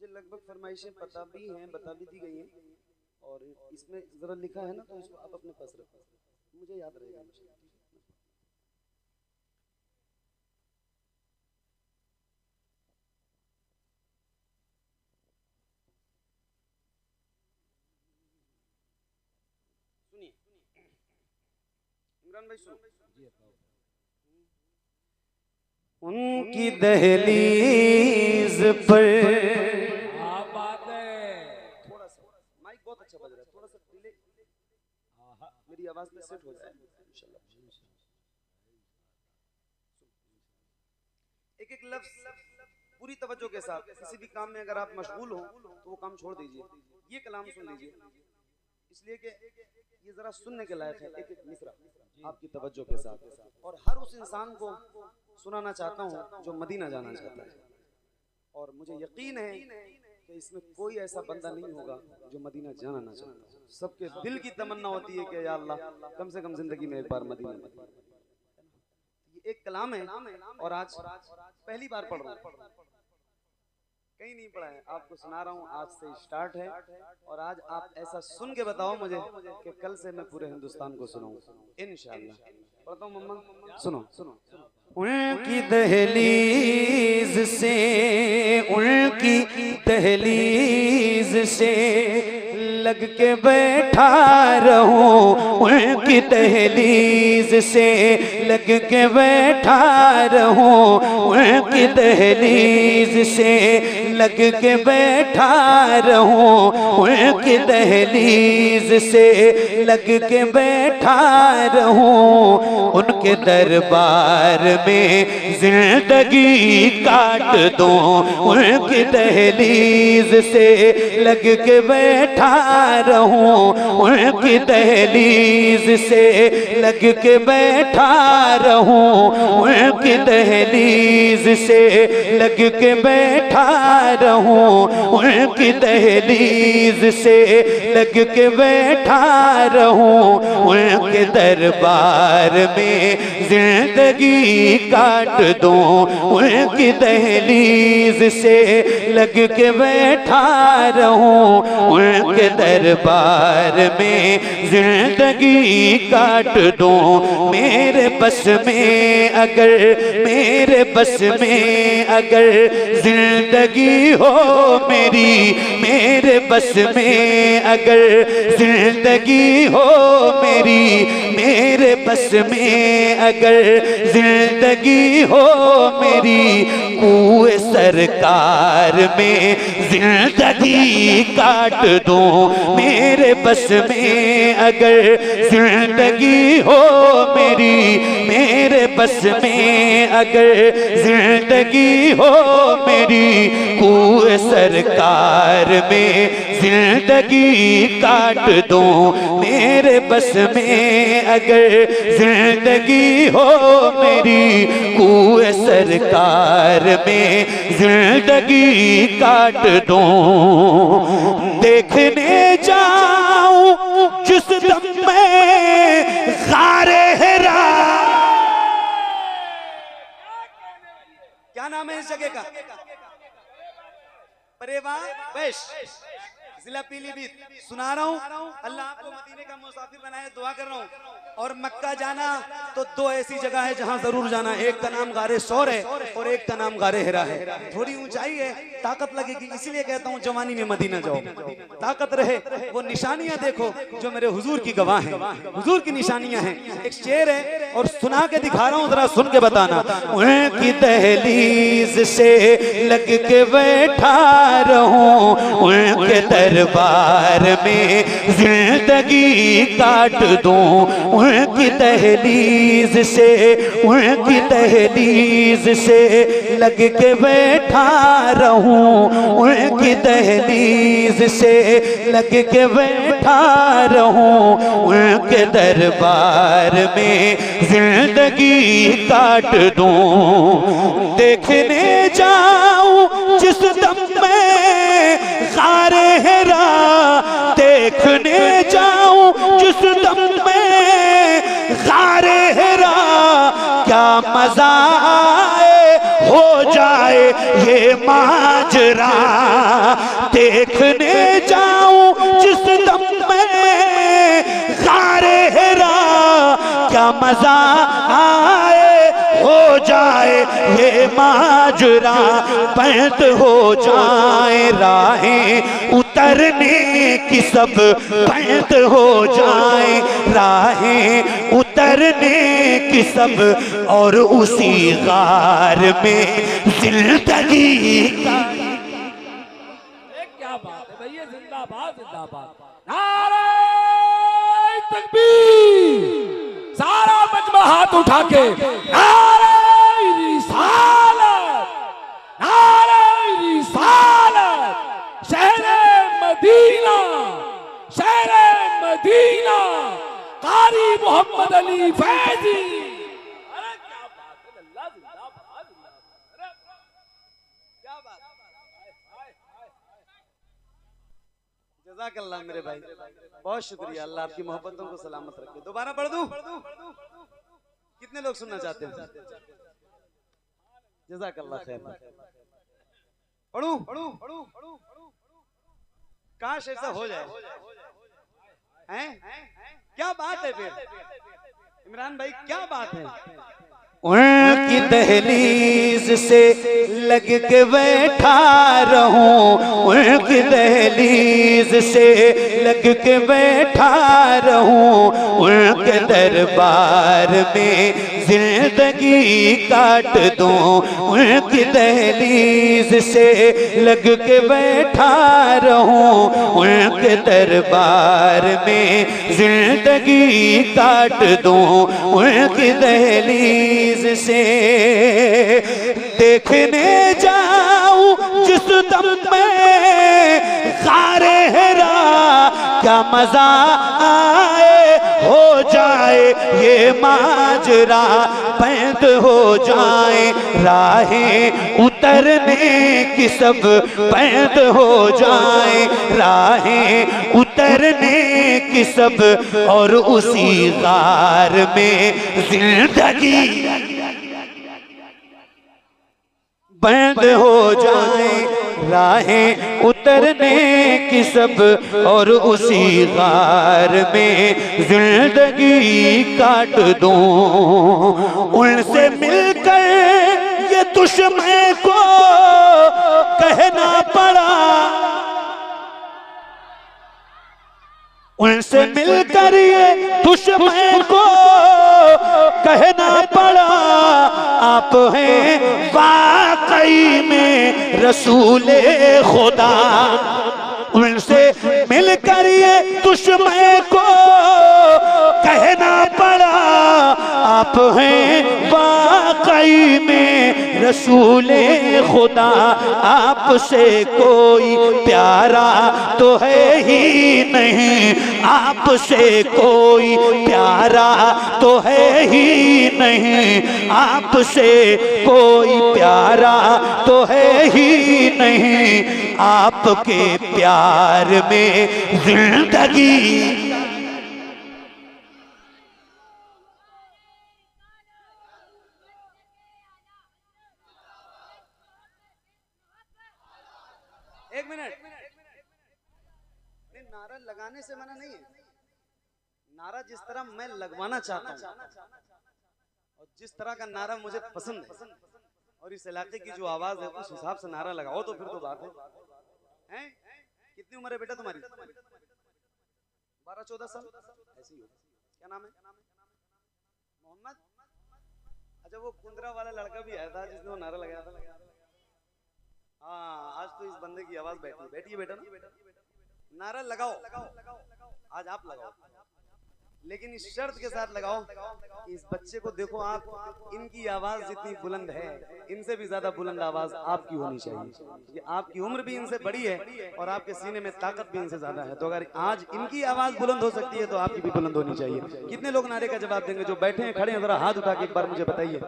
मुझे लगभग फरमाइशें पता भी हैं, बता भी दी गई हैं, और इसमें ज़रा लिखा है ना, तो इसको आप अपने पास रखो, मुझे याद रहेगा। सुनिए इमरान भाई, सुनो। उनकी दहलीज पर बात है। थोड़ा सा माइक बहुत अच्छा बज रहा है, थोड़ा सा डिले, मेरी आवाज में सेट हो जाए इंशाल्लाह। एक एक लफ्ज पूरी तवज्जो के साथ, किसी भी काम में अगर आप मशगूल हो तो वो काम छोड़ दीजिए, ये कलाम सुन लीजिए, इसलिए कि ये जरा सुनने के लायक है। एक एक मिसरा आपकी तवज्जो के साथ, और हर उस इंसान को सुनाना चाहता हूँ जो मदीना जाना चाहता है, और मुझे यकीन है कि इसमें कोई ऐसा बंदा नहीं होगा जो मदीना जाना ना चाहता। सबके दिल की तमन्ना होती है कि या अल्लाह कम से कम जिंदगी में एक बार मदीना। ये एक कलाम है, और आज पहली बार पढ़ रहा हूँ, कहीं नहीं पढ़ा है, आपको सुना रहा हूँ। आज से स्टार्ट है, और आज आप ऐसा सुन के बताओ मुझे कि कल से मैं पूरे हिंदुस्तान को सुनाऊं इंशाअल्लाह। पढ़ता हूँ मम्मा, सुनो सुनो। उनकी दहलीज से, उनकी दहलीज से लग के बैठा रहूं, उनकी दहलीज से लग के बैठा रहूं, उनकी दहलीज से लग के बैठा रहूं, उनकी दहलीज से लग के बैठा रहूं, उनके दरबार में जिंदगी काट दूं, उनकी दहलीज से लग के बैठा रहूं, उनकी दहलीज से लग के बैठा रहूं, उनकी दहलीज से लग के बैठा रहूं, उनकी दहलीज से लग के बैठा रहूं, उनके दरबार में जिंदगी काट दूं, उनकी दहलीज से लग के बैठा रहूं, उनके दरबार में जिंदगी काट दूं। मेरे बस में अगर, मेरे बस में अगर जिंदगी हो मेरी, मेरे बस में अगर जिंदगी हो मेरी, मेरे बस में अगर जिंदगी हो मेरी, कुएं सरकार में जिंदगी काट दूं। मेरे बस में अगर जिंदगी हो मेरी, मेरे बस में अगर जिंदगी हो मेरी, कुएं सरकार में जिंदगी काट दूं। मेरे बस में अगर जिंदगी हो मेरी, कुएं सरकार में जिंदगी काट दूं। देखने जाऊं जिस दम में ग़ारे हिरा, क्या नाम है इस जगह का? परेवा वैश, जिला पीलीभीत। सुना रहा हूँ, अल्लाह आपको मदीने का मुसाफिर बनाए, दुआ कर रहा हूँ। और मक्का जाना तो दो ऐसी जगह है जहाँ जरूर जाना, एक का नाम गारे शौर है और एक का नाम गारे हिरा है। थोड़ी ऊंचाई है, ताकत लगेगी, इसीलिए कहता हूँ जवानी में मदीना जाओ, ताकत रहे। वो निशानियां देखो जो मेरे हुजूर की गवाह हैं, हुजूर की निशानियां हैं। एक शेर है और सुना के दिखा रहा हूँ, जरा सुन के बताना। उनकी दहलीज से लग के बैठा रहूं, उनके दरबार में जिंदगी काट दूं, उनकी दहलीज से, उनकी दहलीज से लग के बैठा रहूं, उनकी दहलीज से लग के बैठा रहूं, उनके दरबार में जिंदगी काट दूं। देखने जाऊं जिस दम में ग़ारे हिरा, देखने जाऊं जिस दम में ग़ारे हिरा, क्या मजा आए हो जाए ये माजरा देखने जाऊं जिस दम में गारे हेरा, क्या मजा आए हो जाए ये माजरा, पैंत हो जाए राहें उतरने की सब, पैंत हो जाए राहें उतरने की सब, और उसी गार में जिंदगी का। क्या बात है भैया, जिंदाबाद जिंदाबाद, नारे तकबीर, सारा मजमा हाथ उठा के नारे रिसालत, नारे रिसालत, शहरे मदीना, शहरे मदीना, कारी मोहम्मद अली फैजी। अरे क्या बात है, अल्लाह जिंदाबाद जिंदाबाद, क्या बात। जज़ाकल्लाह मेरे भाई, बहुत शुक्रिया, अल्लाह आपकी मोहब्बतों को सलामत रखे। दोबारा पढ़ दूं? कितने लोग सुनना चाहते हैं? जज़ाकल्लाह खैर। पढ़ूं? काश ऐसा हो जाए, हैं? क्या बात है फिर इमरान भाई, क्या बात है? उनकी दहलीज से लग के बैठा रहूं, उनकी दहलीज से लग के बैठा रहूं, उनके दरबार में जिंदगी काट दूं, उनकी दहलीज से लग के बैठा रहूं, उनके दरबार में जिंदगी काट दूं, उनकी दहलीज से देखने जाऊं जिस दम में गारे हेरा, क्या मजा आए हो जाए ये माजरा, पैंत हो जाए राहें उतरने की सब, पैंत हो जाए राहें उतरने की सब, और उसी गार में जिंदगी बंद हो जाए राहें उतरने की सब, और उसी गार में जिंदगी काट दूं। उनसे मिलकर ये दुश्मन को कहना पड़ा, उनसे मिलकर ये दुश्मन को कहना पड़ा, आप हैं वाकई में रसूले खुदा। उनसे मिलकर ये दुश्मन को कहना पड़ा, आप हैं वाकई में रसूले खुदा। आपसे कोई प्यारा तो है ही नहीं, आपसे कोई प्यारा तो है ही नहीं, आपसे कोई प्यारा तो है ही नहीं, आपके प्यार में जिंदगी। एक मिनट, नारा लगाने से मना नहीं है, नारा जिस तरह मैं लगवाना चाहता हूँ और जिस तरह का नारा मुझे पसंद है और इस इलाके की जो आवाज है उस हिसाब से नारा लगाओ तो फिर तो बात है। कितनी उम्र है बेटा तुम्हारी? 12-14 साल ऐसी हो। क्या नाम है? मोहम्मद। अच्छा, वो कुंदरा वाला लड़का भी आया था जिसने वो नारा लगाया था। हाँ, आज तो इस बंदे की आवाज बैठी है बेटा ना। नारा लगाओ, आज आप लगाओ, लेकिन इस शर्त के साथ लगाओ कि इस बच्चे को देखो आप, इनकी आवाज जितनी बुलंद है इनसे भी ज्यादा बुलंद आवाज आपकी होनी चाहिए। ये आपकी उम्र भी इनसे बड़ी है और आपके सीने में ताकत भी इनसे ज्यादा है, तो अगर आज इनकी आवाज बुलंद हो सकती है तो आपकी भी बुलंद होनी चाहिए। कितने लोग नारे का जवाब देंगे? जो बैठे हैं खड़े हैं जरा हाथ उठा के एक बार मुझे बताइए।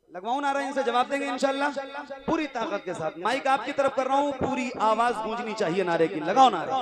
लगवाऊं नारा? इनसे जवाब देंगे इंशाल्लाह पूरी ताकत के साथ। माइक आपकी तरफ कर रहा हूं, पूरी आवाज गूंजनी चाहिए नारे की। लगाओ नारा।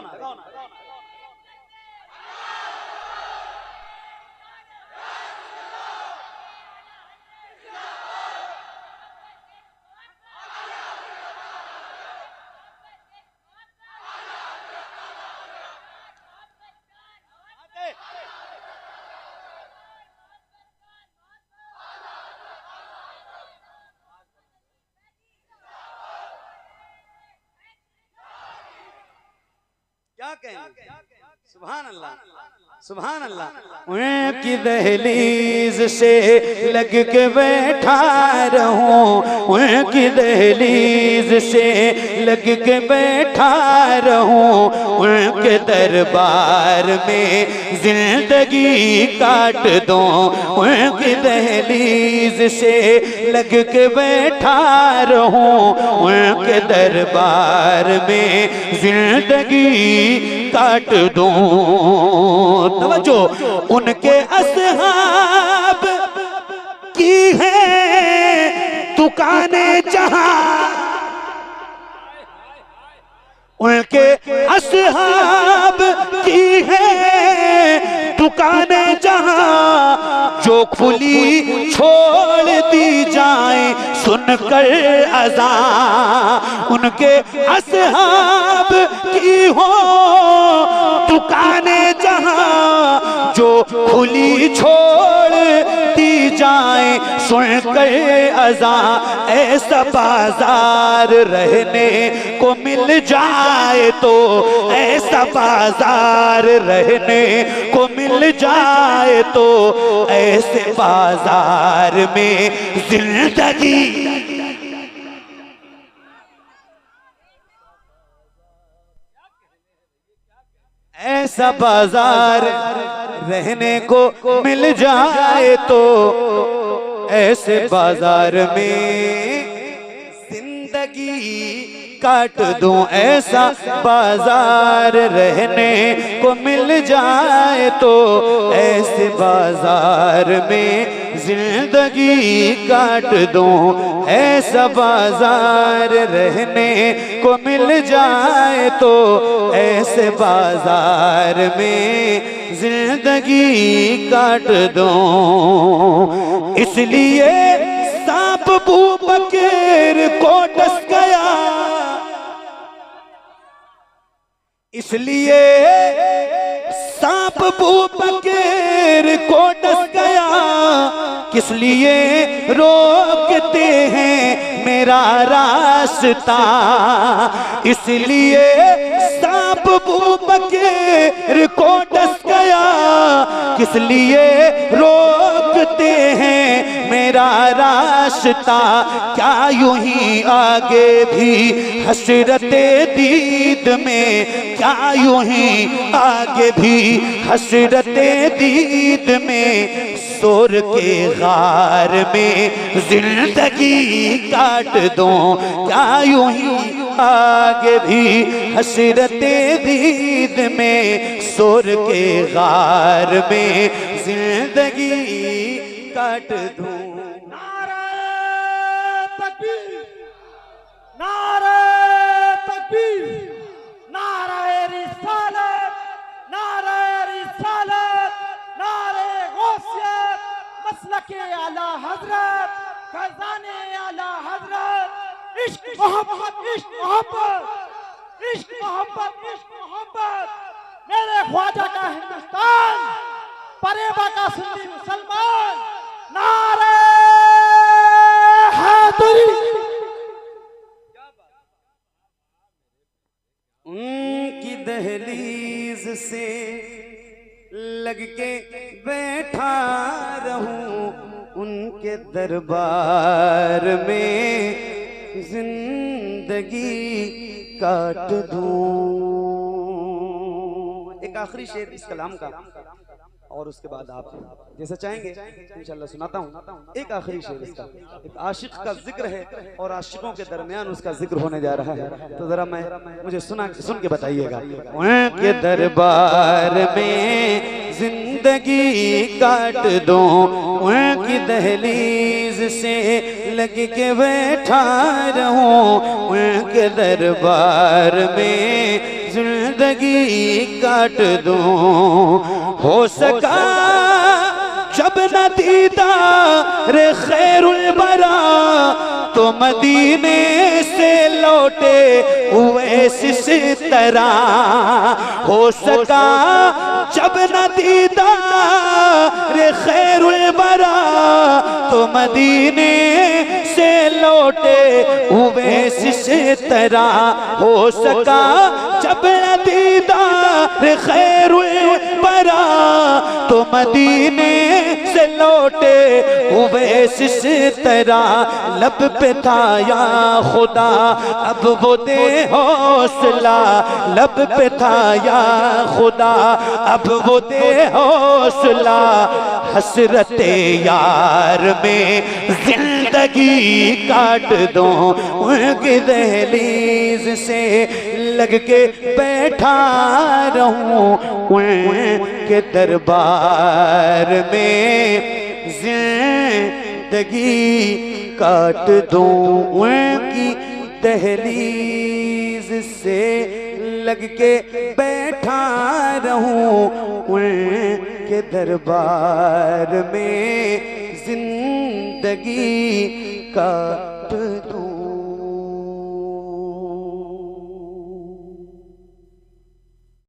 क्या कहेंगे? सुभान अल्लाह, सुभान अल्लाह। उनकी दहलीज से लग के बैठा रहूं, उनकी दहलीज से लग के बैठा रहूं, उनके दरबार में जिंदगी काट दूं, उनकी दहलीज से लग के बैठा रहूं, उनके दरबार में जिंदगी काट दूं। तवज्जो, उनके असहाब की है दुकानें जहां, उनके असहाब की है दुकानें जहां, जो खुली छोड़ दी जाए सुनकर अज़ान, उनके असहाब की हो दुकानें जहां, जो खुली छोड़ दी जाए सुनकर अज़ान, ऐसा बाजार रहने को मिल जाए तो, ऐसा बाजार रहने को मिल जाए तो, ऐसे बाजार में जिंदगी, ऐसा बाजार रहने को मिल जाए तो, ऐसे बाजार में जिंदगी काट दूं, ऐसा बाजार रहने को मिल जाए तो, ऐसे बाजार में जिंदगी काट दूं, ऐसा बाजार रहने को मिल जाए तो, ऐसे बाजार में जिंदगी काट दूं। इसलिए सांप अबू बकर को डस गया, इसलिए सांप अबू बकर को डस गया, किस लिए रोकते हैं मेरा रास्ता, इसलिए सांप अबू बकर को डस गया, किस लिए रोकते हैं मेरा रास्ता, क्या यूं ही आगे भी हसरते दीद में, क्या यूं ही आगे भी हसरते दीद में, सोर के गार में जिंदगी काट दूं, क्या यूं ही आगे भी हसरते दीद में, सोर के गार में जिंदगी काट दूं। नारे तकबीर, नारे तकबीर, नारे रिसालत, नारे रिसालत, नारे गौसियत, मसलके आला हजरत, खजाने आला हजरत, इश्क मोहब्बत, इश्क मोहब्बत, इश्क मोहब्बत, इश्क मोहब्बत, मेरे ख्वाजा का हिंदुस्तान, परेबा का सुन्नी मुसलमान, नारे हैदरी। उनकी दहलीज से लग के बैठा रहूं, उनके दरबार में जिंदगी काट दूं। एक आखिरी शेर इस कलाम का, और उसके बाद आप जैसे चाहेंगे इंशाल्लाह सुनाता हूँ। एक आखिरी शेर इसका, एक आशिक का जिक्र है और आशिकों के दरमियान उसका जिक्र होने जा रहा है, तो जरा मुझे सुन के बताइएगा। उनके दरबार में जिंदगी काट दूं, उनकी दहलीज से लग के बैठा रहूं, उनके दरबार में जिंदगी काट दूं। हो सका जब न दीदार खैरुल बरा, तो मदीने से लौटे उवैस से तरह। हो सका जब न दीदार खैरुल बरा, तो मदीने से लौटे उवैस से तरह। हो सका जब न दीदार खैर परा तो मदीने से लौटे उवैस इस तरह लब पे था या खुदा अब वो दे हौसला लब पे था या खुदा अब वो दे हौसला हसरते यार में जिंदगी काट दो उनकी दहलीज से लग के बैठा रहूं उनके दरबार में जिंदगी काट दूं उनकी दहलीज से लग के बैठा रहूं उनके दरबार में जिंदगी का